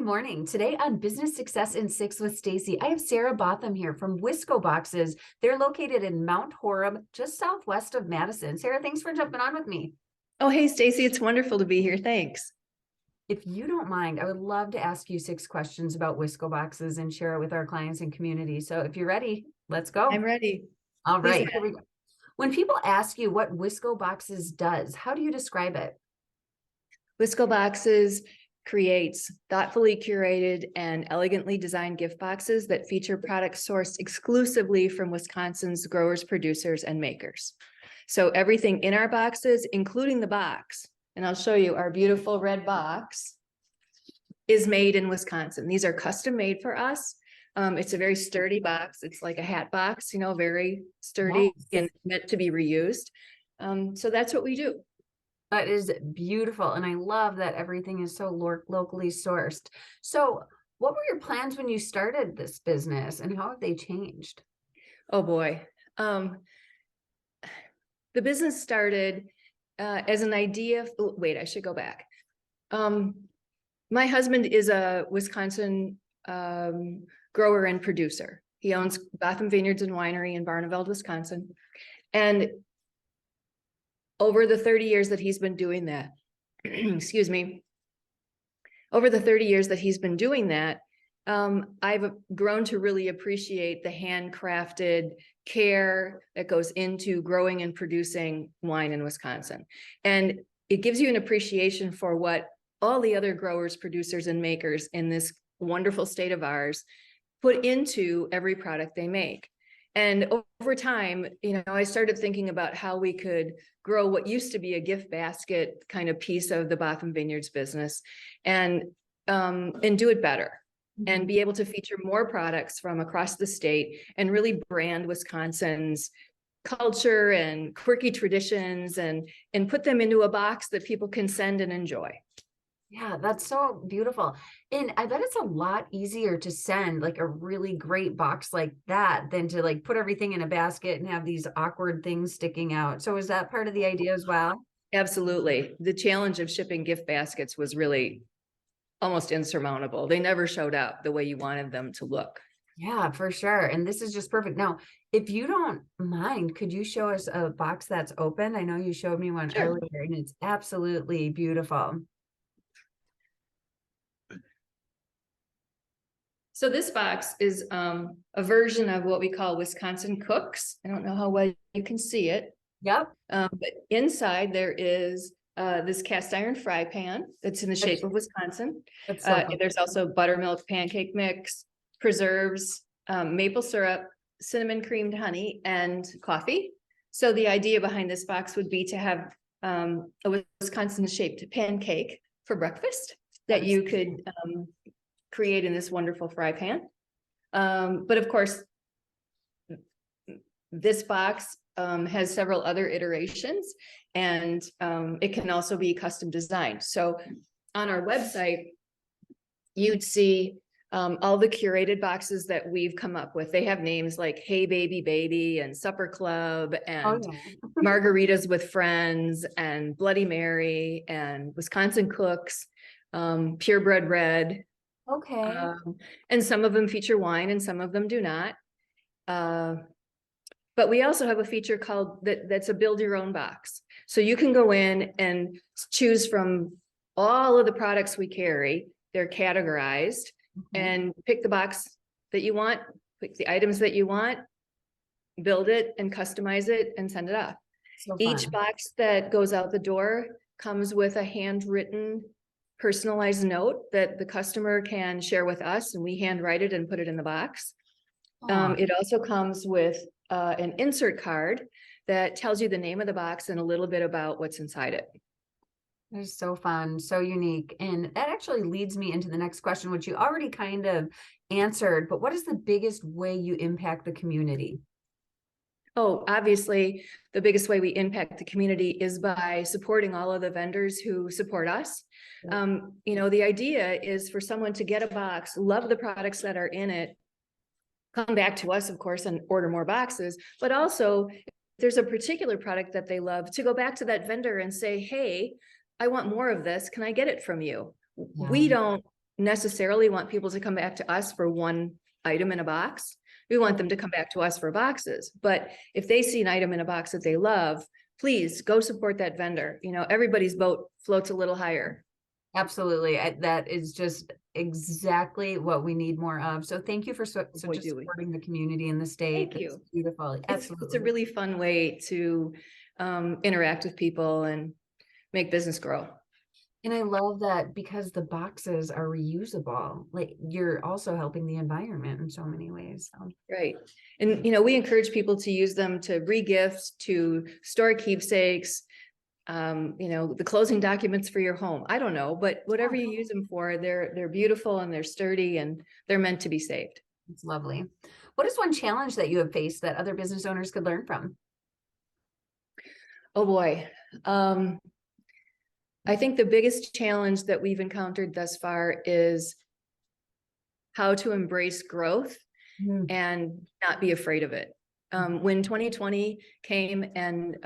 morning. Today on Business Success in 6 with Stacie, I have Sarah Botham here from WiscoBoxes. They're located in Mount Horeb, just southwest of Madison. Sarah, thanks for jumping on with me. Oh, hey, Stacie, it's wonderful to be here. Thanks. If you don't mind, I would love to ask you 6 questions about WiscoBoxes and share it with our clients and community. So if you're ready, let's go. I'm ready. All Please right, here we go. When people ask you what WiscoBoxes does, how do you describe it? WiscoBoxes creates thoughtfully curated and elegantly designed gift boxes that feature products sourced exclusively from Wisconsin's growers, producers, and makers. So everything in our boxes, including the box, and I'll show you our beautiful red box, is made in Wisconsin. These are custom made for us. It's a very sturdy box. It's like a hat box, you know, very sturdy and meant to be reused. So that's what we do. That is beautiful. And I love that everything is so locally sourced. So what were your plans when you started this business and how have they changed? Oh boy. The business started as an idea. Wait, I should go back. My husband is a Wisconsin grower and producer. He owns Botham Vineyards and Winery in Barneveld, Wisconsin. And over the 30 years that he's been doing that, excuse me, over the 30 years that he's been doing that, I've grown to really appreciate the handcrafted care that goes into growing and producing wine in Wisconsin. And it gives you an appreciation for what all the other growers, producers, and makers in this wonderful state of ours put into every product they make. And over time, you know, I started thinking about how we could grow what used to be a gift basket kind of piece of the Botham Vineyards business and do it better and be able to feature more products from across the state and really brand Wisconsin's culture and quirky traditions and put them into a box that people can send and enjoy. Yeah, that's so beautiful. And I bet it's a lot easier to send like a really great box like that than to like put everything in a basket and have these awkward things sticking out. So is that part of the idea as well? Absolutely. The challenge of shipping gift baskets was really almost insurmountable. They never showed up the way you wanted them to look. Yeah, for sure. And this is just perfect. Now, if you don't mind, could you show us a box that's open? I know you showed me one earlier and it's absolutely beautiful. So this box is a version of what we call Wisconsin Cooks. I don't know how well you can see it. Yep. But inside there is this cast iron fry pan that's in the shape of Wisconsin. There's also buttermilk pancake mix, preserves, maple syrup, cinnamon creamed honey, and coffee. So the idea behind this box would be to have a Wisconsin shaped pancake for breakfast that you could create in this wonderful fry pan. But of course, this box has several other iterations and it can also be custom designed. So on our website, you'd see all the curated boxes that we've come up with. They have names like Hey Baby Baby and Supper Club and Margaritas with Friends and Bloody Mary and Wisconsin Cooks, Purebred Red. Okay. And some of them feature wine and some of them do not. But we also have a feature called that's a build your own box. So you can go in and choose from all of the products we carry. They're categorized and pick the box that you want, pick the items that you want, build it and customize it and send it off. So each box that goes out the door comes with a handwritten personalized note that the customer can share with us and we handwrite it and put it in the box. It also comes with an insert card that tells you the name of the box and a little bit about what's inside it. It's so fun, so unique. And that actually leads me into the next question, which you already kind of answered, but what is the biggest way you impact the community? Oh, obviously, the biggest way we impact the community is by supporting all of the vendors who support us. You know, the idea is for someone to get a box, love the products that are in it, come back to us, of course, and order more boxes, but also if there's a particular product that they love, to go back to that vendor and say, hey, I want more of this. Can I get it from you? We don't necessarily want people to come back to us for one item in a box. We want them to come back to us for boxes. But if they see an item in a box that they love, please go support that vendor. You know, everybody's boat floats a little higher. Absolutely. That is just exactly what we need more of. So thank you for such supporting the community in the state. Thank you. Beautiful. Absolutely. It's a really fun way to interact with people and make business grow. And I love that because the boxes are reusable, like you're also helping the environment in so many ways. So. Right. And, you know, we encourage people to use them to re-gift, to store keepsakes, you know, the closing documents for your home. I don't know, but whatever you use them for, they're beautiful and they're sturdy and they're meant to be saved. It's lovely. What is one challenge that you have faced that other business owners could learn from? Oh boy. I think the biggest challenge that we've encountered thus far is how to embrace growth and not be afraid of it. When 2020 came and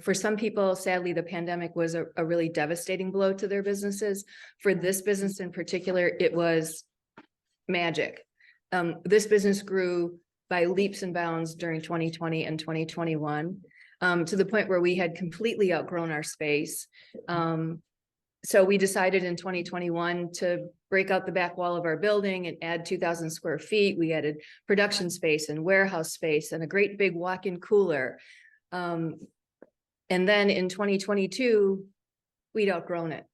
for some people, sadly, the pandemic was a really devastating blow to their businesses. For this business in particular, it was magic. This business grew by leaps and bounds during 2020 and 2021 to the point where we had completely outgrown our space. So we decided in 2021 to break out the back wall of our building and add 2,000 square feet. We added production space and warehouse space and a great big walk-in cooler. And then in 2022, we'd outgrown it.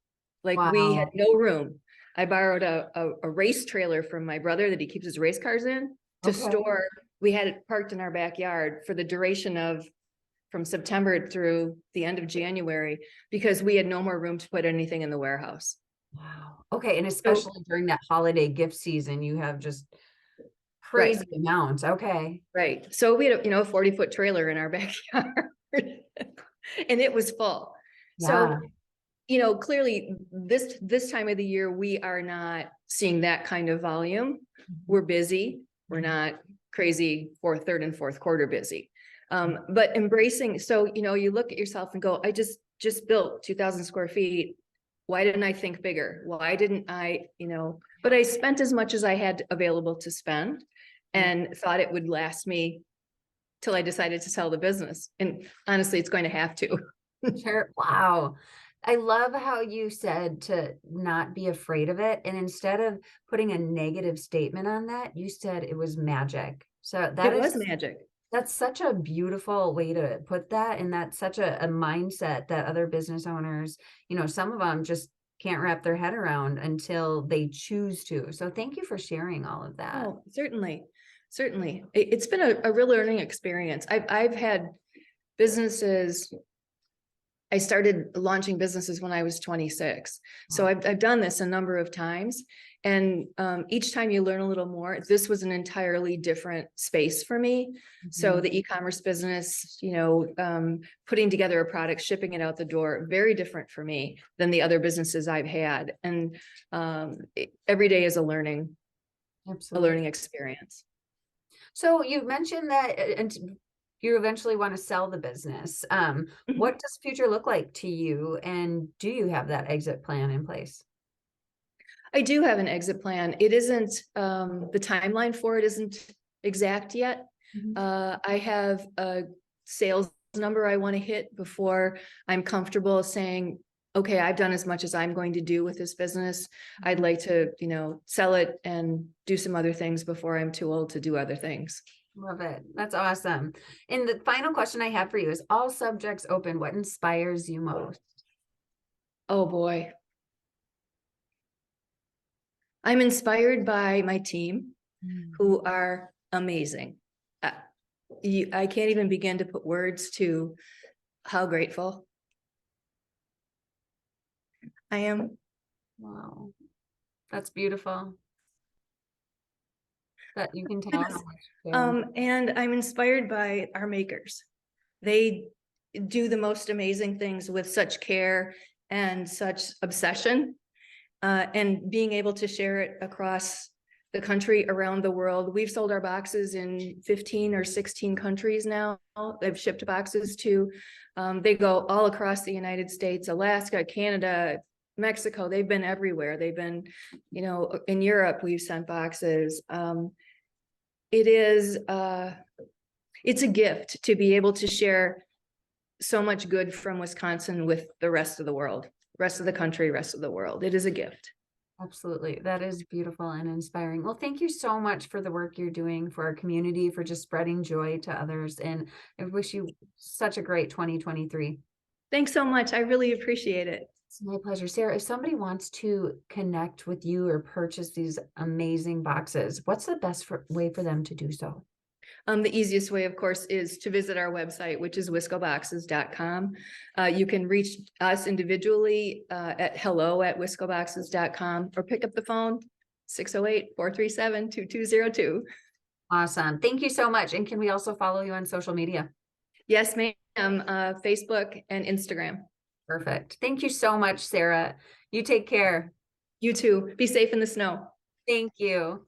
Like we had no room. I borrowed a race trailer from my brother that he keeps his race cars in to store. We had it parked in our backyard for the duration of from September through the end of January, because we had no more room to put anything in the warehouse. Wow. Okay. And especially during that holiday gift season, you have just crazy amounts. Okay. Right. So we had a 40-foot trailer in our backyard and it was full. So, clearly this time of the year, we are not seeing that kind of volume. We're busy. We're not crazy third and fourth quarter busy. But embracing, so, you look at yourself and go, I just built 2,000 square feet. Why didn't I think bigger? Why didn't I, but I spent as much as I had available to spend and thought it would last me till I decided to sell the business. And honestly, it's going to have to. Sure. Wow. I love how you said to not be afraid of it. And instead of putting a negative statement on that, you said it was magic. So that was magic. That's such a beautiful way to put that. And that's such a mindset that other business owners, some of them just can't wrap their head around until they choose to. So thank you for sharing all of that. Oh, certainly. Certainly. It's been a real learning experience. I've had businesses. I started launching businesses when I was 26. So I've done this a number of times. And each time you learn a little more. This was an entirely different space for me. So the e-commerce business, putting together a product, shipping it out the door, very different for me than the other businesses I've had. And every day is a learning experience. So you mentioned that and you eventually want to sell the business. What does future look like to you? And do you have that exit plan in place? I do have an exit plan. It isn't, the timeline for it isn't exact yet. I have a sales number I want to hit before I'm comfortable saying, okay, I've done as much as I'm going to do with this business. I'd like to, sell it and do some other things before I'm too old to do other things. Love it. That's awesome. And the final question I have for you is, all subjects open, what inspires you most? Oh boy. I'm inspired by my team who are amazing. I can't even begin to put words to how grateful I am. Wow. That's beautiful. That you can tell how much. And I'm inspired by our makers. They do the most amazing things with such care and such obsession. And being able to share it across the country, around the world. We've sold our boxes in 15 or 16 countries now. They've shipped boxes to, they go all across the United States, Alaska, Canada, Mexico, they've been everywhere. They've been, in Europe, we've sent boxes. It is, it's a gift to be able to share so much good from Wisconsin with the rest of the world, rest of the country, rest of the world. It is a gift. Absolutely. That is beautiful and inspiring. Well, thank you so much for the work you're doing for our community, for just spreading joy to others. And I wish you such a great 2023. Thanks so much. I really appreciate it. It's my pleasure. Sarah, if somebody wants to connect with you or purchase these amazing boxes, what's the best way for them to do so? The easiest way, of course, is to visit our website, which is WiscoBoxes.com. You can reach us individually at hello@WiscoBoxes.com or pick up the phone 608-437-2202. Awesome. Thank you so much. And can we also follow you on social media? Yes, ma'am. Facebook and Instagram. Perfect. Thank you so much, Sarah. You take care. You too. Be safe in the snow. Thank you.